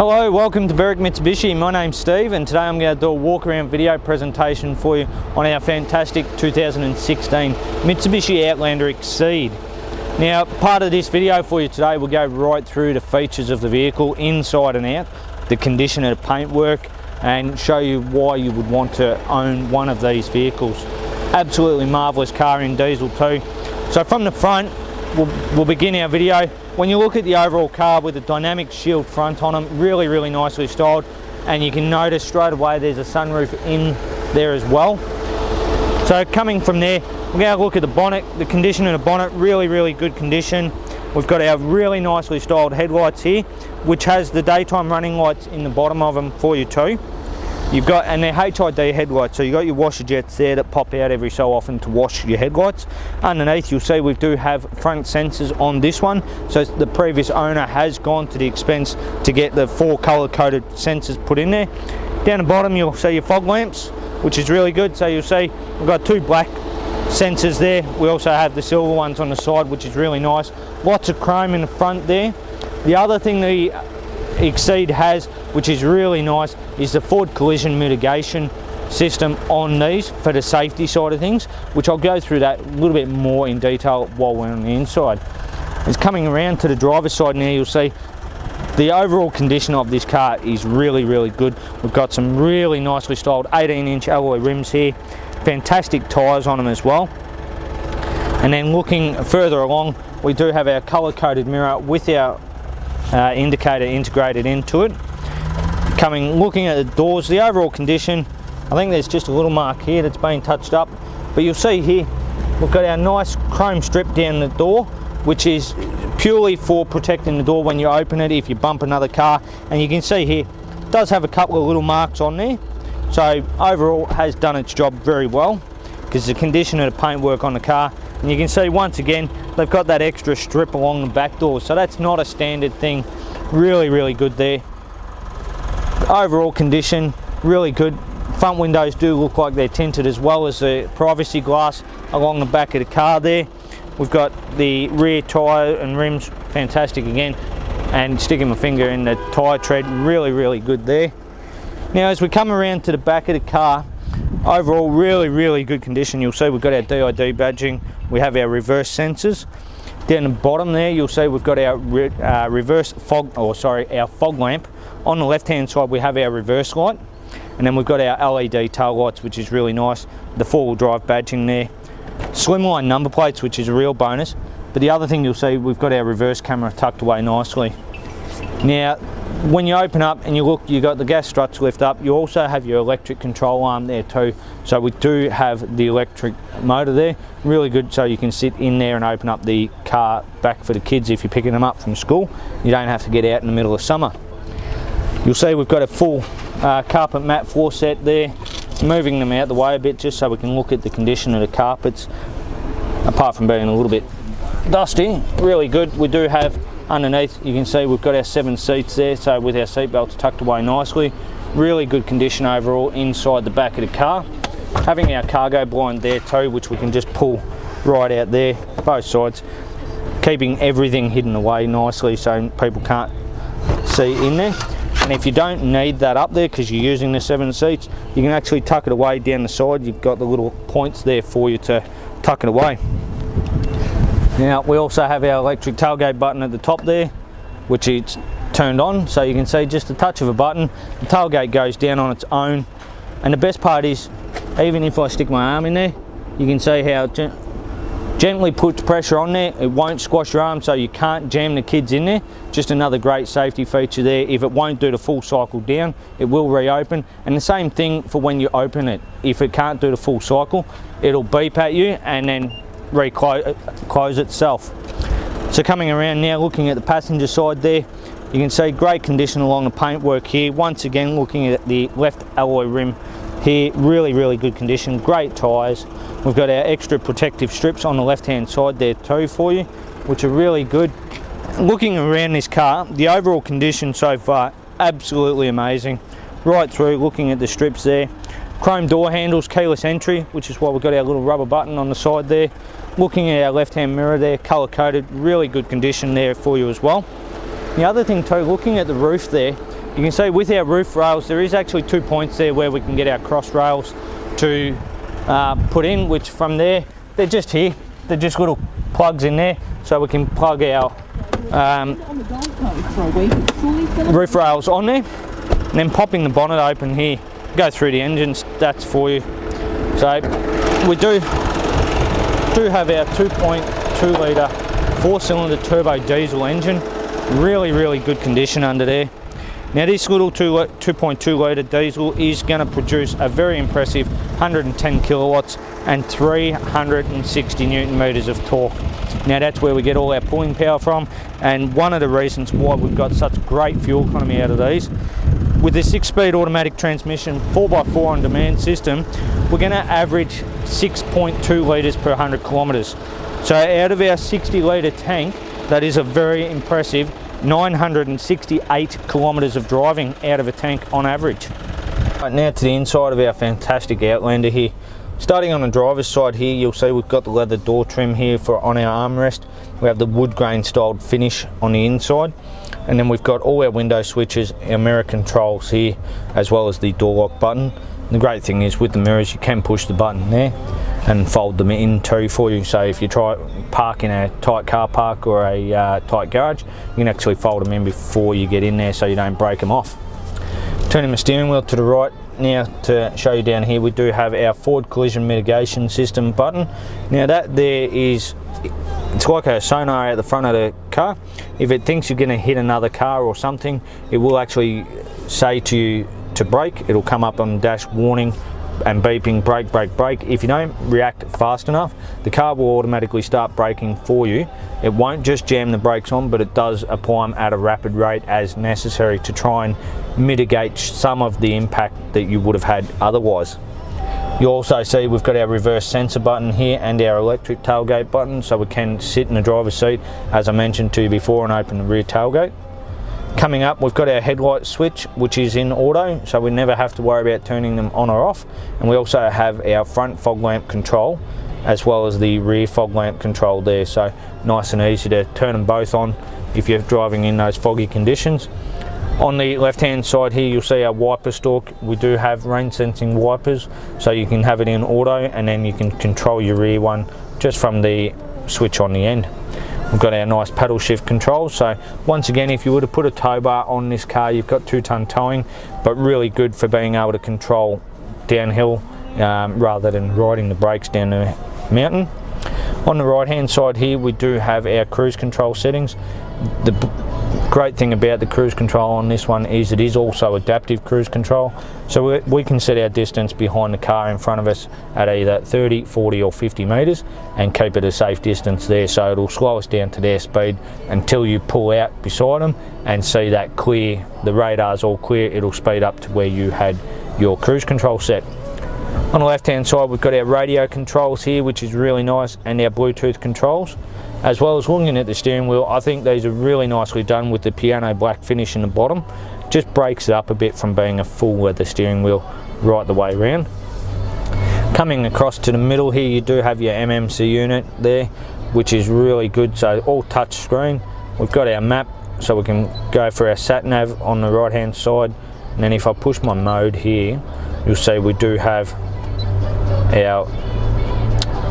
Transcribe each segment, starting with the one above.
Hello, welcome to Berwick Mitsubishi. My name's Steve and today I'm going to do a walk around video presentation for you on our fantastic 2016 Mitsubishi Outlander Exceed. Now, part of this video for you today will go right through the features of the vehicle inside and out, the condition of the paintwork, and show you why you would want to own one of these vehicles. Absolutely marvellous car in diesel too. So from the front, we'll begin our video. When you look at the overall car with a dynamic shield front on them, really nicely styled, and you can notice straight away there's a sunroof in there as well. So coming from there, we're going to look at the bonnet. The condition of the bonnet, really good condition. We've got our really nicely styled headlights here, which has the daytime running lights in the bottom of them for you too. You've got, and they're HID headlights, so you've got your washer jets there that pop out every so often to wash your headlights. Underneath you'll see we do have front sensors on this one, so the previous owner has gone to the expense to get the 4 colour coded sensors put in there. Down the bottom you'll see your fog lamps, which is really good, so you'll see we've got 2 black sensors there. We also have the silver ones on the side, which is really nice. Lots of chrome in the front there. The other thing the Exceed has, which is really nice, is the forward collision mitigation system on these for the safety side of things, which I'll go through that a little bit more in detail while we're on the inside. It's coming around to the driver's side now. You'll see the overall condition of this car is really good. We've got some really nicely styled 18-inch alloy rims here, fantastic tyres on them as well. And then looking further along, we do have our colour-coded mirror with our indicator integrated into it. Looking at the doors, the overall condition, I think there's just a little mark here that's been touched up, but you'll see here we've got our nice chrome strip down the door, which is purely for protecting the door when you open it if you bump another car. And you can see here it does have a couple of little marks on there, so overall has done its job very well because the condition of the paintwork on the car. And you can see once again they've got that extra strip along the back door, so that's not a standard thing. Really good there. Overall condition really good. Front windows do look like they're tinted, as well as the privacy glass along the back of the car there. We've got the rear tyre and rims, fantastic again, and sticking my finger in the tyre tread, really good there. Now as we come around to the back of the car, overall really good condition. You'll see we've got our DID badging, we have our reverse sensors. Down the bottom there you'll see we've got our our fog lamp. On the left hand side we have our reverse light, and then we've got our LED tail lights, which is really nice. The 4-wheel drive badging there, slimline number plates, which is a real bonus. But the other thing you'll see, we've got our reverse camera tucked away nicely. Now when you open up and you look, you've got the gas struts lift up. You also have your electric control arm there too, so we do have the electric motor there, really good, so you can sit in there and open up the car back for the kids if you're picking them up from school. You don't have to get out in the middle of summer. You'll see we've got a full carpet mat floor set there, moving them out the way a bit just so we can look at the condition of the carpets. Apart from being a little bit dusty, really good. We do have underneath, you can see we've got our 7 seats there, so with our seat belts tucked away nicely. Really good condition overall inside the back of the car. Having our cargo blind there too, which we can just pull right out there, both sides, keeping everything hidden away nicely so people can't see in there. And if you don't need that up there because you're using the 7 seats, you can actually tuck it away down the side. You've got the little points there for you to tuck it away. Now we also have our electric tailgate button at the top there, which is turned on, so you can see just a touch of a button, the tailgate goes down on its own. And the best part is, even if I stick my arm in there, you can see how it gently puts pressure on there. It won't squash your arm, so you can't jam the kids in there. Just another great safety feature there. If it won't do the full cycle down, it will reopen. And the same thing for when you open it. If it can't do the full cycle, it'll beep at you and then close itself. So coming around now, looking at the passenger side there, you can see great condition along the paintwork here. Once again, looking at the left alloy rim here, really good condition, great tyres. We've got our extra protective strips on the left hand side there too for you, which are really good. Looking around this car, the overall condition so far, absolutely amazing. Right through, looking at the strips there. Chrome door handles, keyless entry, which is why we've got our little rubber button on the side there. Looking at our left hand mirror there, colour coded, really good condition there for you as well. The other thing too, looking at the roof there, you can see with our roof rails there is actually 2 points there where we can get our cross rails to put in, which from there they're just here, they're just little plugs in there, so we can plug our roof rails on there, and then popping the bonnet open here, go through the engine stats for you. So we do have our 2.2 litre 4-cylinder turbo diesel engine, really good condition under there. Now this little 2.2 litre diesel is going to produce a very impressive 110 kilowatts and 360 newton meters of torque. Now that's where we get all our pulling power from, and one of the reasons why we've got such great fuel economy out of these. With the 6-speed automatic transmission 4x4 on demand system, we're going to average 6.2 litres per 100 kilometres. So out of our 60 litre tank, that is a very impressive 968 kilometres of driving out of a tank on average. Right, now to the inside of our fantastic Outlander here. Starting on the driver's side here, you'll see we've got the leather door trim here for on our armrest. We have the wood grain styled finish on the inside, and then we've got all our window switches, our mirror controls here, as well as the door lock button. And the great thing is with the mirrors you can push the button there and fold them in too for you, so if you try park in a tight car park or a tight garage, you can actually fold them in before you get in there so you don't break them off. Turning the steering wheel to the right now to show you down here, we do have our forward collision mitigation system button. Now that there is, it's like a sonar at the front of the car. If it thinks you're going to hit another car or something, it will actually say to you to brake. It'll come up on the dash warning and beeping, brake, brake, brake. If you don't react fast enough, the car will automatically start braking for you. It won't just jam the brakes on, but it does apply them at a rapid rate as necessary to try and mitigate some of the impact that you would have had otherwise. You also see we've got our reverse sensor button here and our electric tailgate button, so we can sit in the driver's seat, as I mentioned to you before, and open the rear tailgate. Coming up, we've got our headlight switch, which is in auto, so we never have to worry about turning them on or off. And we also have our front fog lamp control, as well as the rear fog lamp control there, so nice and easy to turn them both on if you're driving in those foggy conditions. On the left hand side here, you'll see our wiper stalk. We do have rain sensing wipers, so you can have it in auto, and then you can control your rear one just from the switch on the end. We've got our nice paddle shift controls, so once again, if you were to put a tow bar on this car, you've got 2-ton towing, but really good for being able to control downhill rather than riding the brakes down the mountain. On the right hand side here, we do have our cruise control settings. The great thing about the cruise control on this one is it is also adaptive cruise control, so we can set our distance behind the car in front of us at either 30, 40 or 50 metres and keep it a safe distance there, so it'll slow us down to their speed until you pull out beside them and see that clear, the radar's all clear. It'll speed up to where you had your cruise control set. On the left hand side, we've got our radio controls here, which is really nice, and our Bluetooth controls. As well as looking at the steering wheel, I think these are really nicely done with the piano black finish in the bottom. Just breaks it up a bit from being a full leather steering wheel right the way around. Coming across to the middle here, you do have your MMC unit there, which is really good, so all touch screen. We've got our map, so we can go for our sat nav on the right hand side, and then if I push my mode here, you'll see we do have our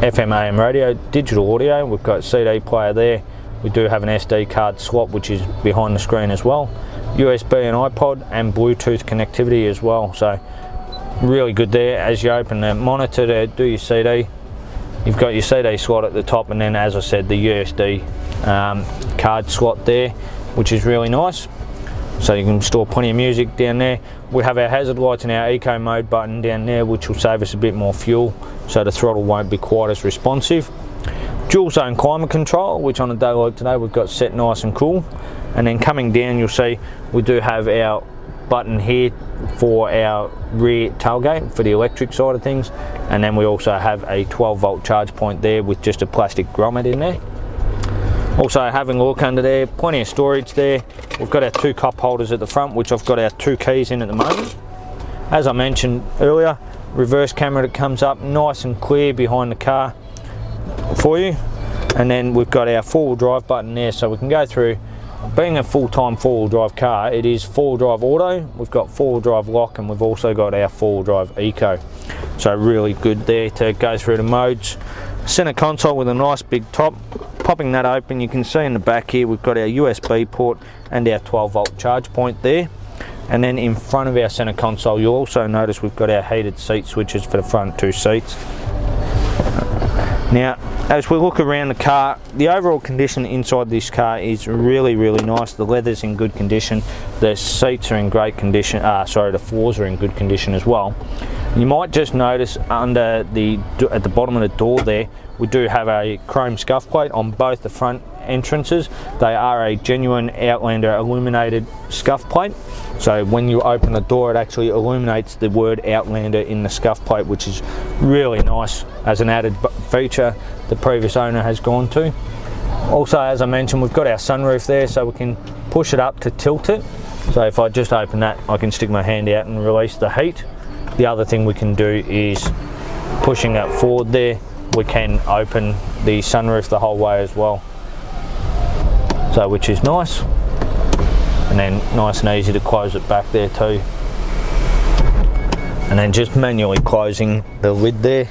FM AM radio, digital audio. We've got CD player there. We do have an SD card slot, which is behind the screen as well. USB and iPod and Bluetooth connectivity as well, so really good there. As you open the monitor to do your CD, you've got your CD slot at the top, and then, as I said, the USB card slot there, which is really nice, so you can store plenty of music down there. We have our hazard lights and our eco mode button down there, which will save us a bit more fuel, so the throttle won't be quite as responsive. Dual zone climate control, which on a day like today we've got set nice and cool. And then coming down, you'll see we do have our button here for our rear tailgate for the electric side of things, and then we also have a 12-volt charge point there with just a plastic grommet in there. Also having a look under there, plenty of storage there. We've got our 2 cup holders at the front, which I've got our 2 keys in at the moment. As I mentioned earlier, reverse camera that comes up nice and clear behind the car for you. And then we've got our 4-wheel drive button there, so we can go through being a full-time four-wheel drive car, it is four-wheel drive auto, we've got four-wheel drive lock, and we've also got our four-wheel drive eco. So really good there to go through the modes. Center console with a nice big top. Popping that open, you can see in the back here we've got our USB port and our 12-volt charge point there. And then in front of our center console, you'll also notice we've got our heated seat switches for the front two seats. Now, as we look around the car, the overall condition inside this car is really nice. The leather's in good condition, the seats are in great condition, the floors are in good condition as well. You might just notice at the bottom of the door there, we do have a chrome scuff plate on both the front entrances. They are a genuine Outlander illuminated scuff plate. So when you open the door, it actually illuminates the word Outlander in the scuff plate, which is really nice as an added feature the previous owner has gone to. Also, as I mentioned, we've got our sunroof there, so we can push it up to tilt it. So if I just open that, I can stick my hand out and release the heat. The other thing we can do is, pushing that forward there, we can open the sunroof the whole way as well. So which is nice. And then nice and easy to close it back there too. And then just manually closing the lid there.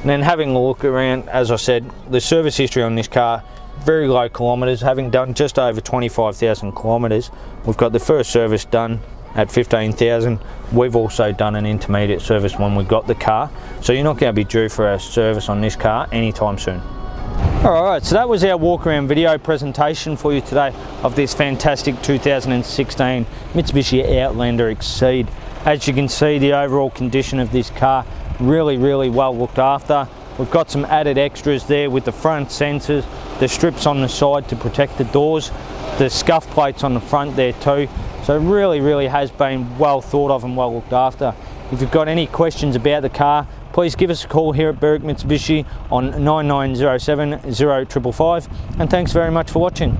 And then having a look around, as I said, the service history on this car, very low kilometres, having done just over 25,000 kilometres. We've got the first service done at 15,000. We've also done an intermediate service when we got the car. So you're not going to be due for a service on this car anytime soon. Alright, so that was our walk around video presentation for you today of this fantastic 2016 Mitsubishi Outlander Exceed. As you can see, the overall condition of this car, really well looked after. We've got some added extras there with the front sensors, the strips on the side to protect the doors, the scuff plates on the front there too. So really has been well thought of and well looked after. If you've got any questions about the car, please give us a call here at Berwick Mitsubishi on 9907 0555, and thanks very much for watching.